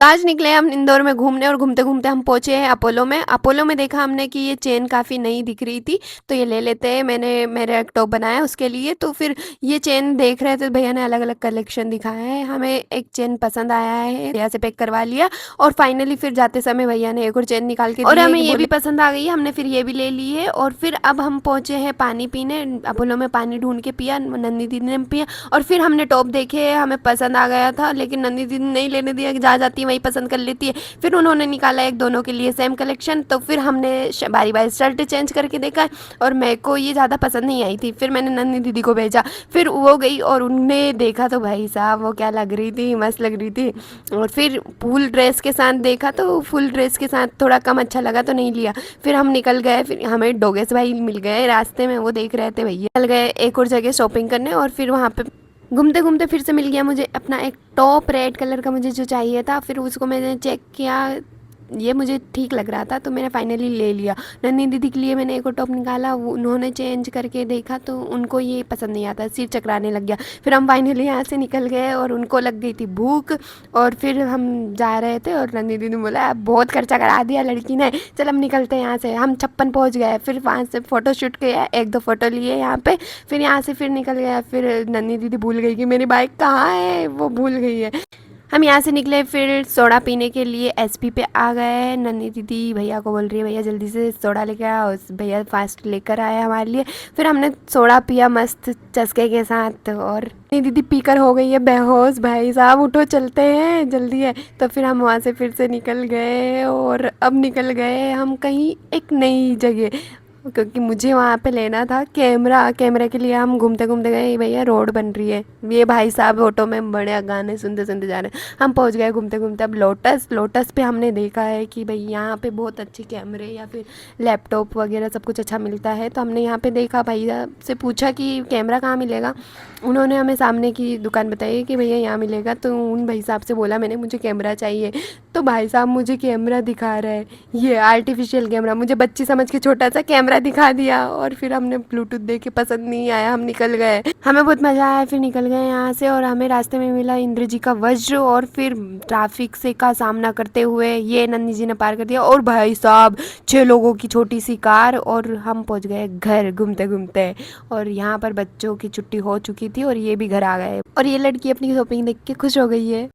आज निकले हम इंदौर में घूमने और घूमते घूमते हम पहुंचे हैं अपोलो में। अपोलो में देखा हमने कि ये चेन काफ़ी नई दिख रही थी, तो ये ले लेते हैं। मैंने मेरा एक टॉप बनाया उसके लिए, तो फिर ये चेन देख रहे थे, भैया ने अलग अलग कलेक्शन दिखाया है। हमें एक चेन पसंद आया है, भैया से पैक करवा लिया। और फाइनली फिर जाते समय भैया ने एक और चेन निकाल के दी और हमें ये भी पसंद आ गई है, हमने फिर ये भी ले ली है। और फिर अब हम पहुंचे हैं पानी पीने। अपोलो में पानी ढूंढ के पिया, नन्नी दीदी ने पिया। और फिर हमने टॉप देखे, हमें पसंद आ गया था, लेकिन नन्नी दीदी ने नहीं लेने दिया, जहाँ जाती है वही पसंद कर लेती है। फिर उन्होंने निकाला एक दोनों के लिए सेम कलेक्शन, तो फिर हमने बारी बारी शर्ट चेंज करके देखा। और मेरे को ये ज़्यादा पसंद नहीं आई थी, फिर मैंने नन्नी दीदी को भेजा। फिर वो गई और उनने देखा, तो भाई साहब वो क्या लग रही थी, मस्त लग रही थी। और फिर फुल ड्रेस के साथ देखा, तो फुल ड्रेस के साथ थोड़ा कम अच्छा लगा तो नहीं लिया। फिर हम निकल गए, फिर हमें डोगेस भाई मिल गए रास्ते में, वो देख रहे थे भैया। निकल गए एक और जगह शॉपिंग करने, और फिर वहाँ पे घूमते घूमते फिर से मिल गया मुझे अपना एक टॉप रेड कलर का, मुझे जो चाहिए था। फिर उसको मैंने चेक किया, ये मुझे ठीक लग रहा था, तो मैंने फाइनली ले लिया। नन्ही दीदी के लिए मैंने एक और टॉप निकाला, वो उन्होंने चेंज करके देखा, तो उनको ये पसंद नहीं आता, सिर चकराने लग गया। फिर हम फाइनली यहाँ से निकल गए और उनको लग गई थी भूख। और फिर हम जा रहे थे और नन्ही दीदी ने बोला बहुत खर्चा करा दिया लड़की ने, चल हम निकलते हैं यहाँ से। हम 56 पहुँच गए, फिर वहाँ से फ़ोटो शूट किया, एक दो फ़ोटो लिए यहाँ पे। फिर यहाँ से फिर निकल गया। फिर नन्ही दीदी भूल गई कि मेरी बाइक कहाँ है, वो भूल गई है। हम यहाँ से निकले, फिर सोडा पीने के लिए एसपी पे आ गए। नन्ही दीदी भैया को बोल रही है, भैया जल्दी से सोडा लेके आओ। भैया फास्ट लेकर आए हमारे लिए। फिर हमने सोडा पिया मस्त चस्के के साथ, और नन्ही दीदी पीकर हो गई है बेहोश। भाई साहब उठो चलते हैं, जल्दी है। तो फिर हम वहाँ से फिर से निकल गए, और अब निकल गए हम कहीं एक नई जगह, क्योंकि मुझे वहाँ पे लेना था कैमरा। कैमरे के लिए हम घूमते घूमते गए, भैया रोड बन रही है, ये भाई साहब ऑटो में बड़े गाने सुनते सुनते जा रहे हैं। हम पहुँच गए घूमते घूमते अब लोटस। लोटस पे हमने देखा है कि भाई यहाँ पे बहुत अच्छे कैमरे या फिर लैपटॉप वगैरह सब कुछ अच्छा मिलता है, तो हमने यहाँ पे देखा। भैया से पूछा कि कैमरा कहाँ मिलेगा, उन्होंने हमें सामने की दुकान बताई कि भैया यहाँ मिलेगा। तो उन भाई साहब से बोला मैंने, मुझे कैमरा चाहिए। तो भाई साहब मुझे कैमरा दिखा रहा है, ये आर्टिफिशियल कैमरा, मुझे बच्ची समझ के छोटा सा कैमरा दिखा दिया। और फिर हमने ब्लूटूथ देखे, पसंद नहीं आया, हम निकल गए। हमें बहुत मज़ा आया, फिर निकल गए यहाँ से। और हमें रास्ते में मिला इंद्र जी का वज्र, और फिर ट्रैफिक से का सामना करते हुए ये नन्ही जी ने पार कर दिया। और भाई साहब 6 लोगों की छोटी सी कार, और हम पहुँच गए घर घूमते घूमते। और यहाँ पर बच्चों की छुट्टी हो चुकी थी और ये भी घर आ गए, और ये लड़की अपनी शॉपिंग देख के खुश हो गई है।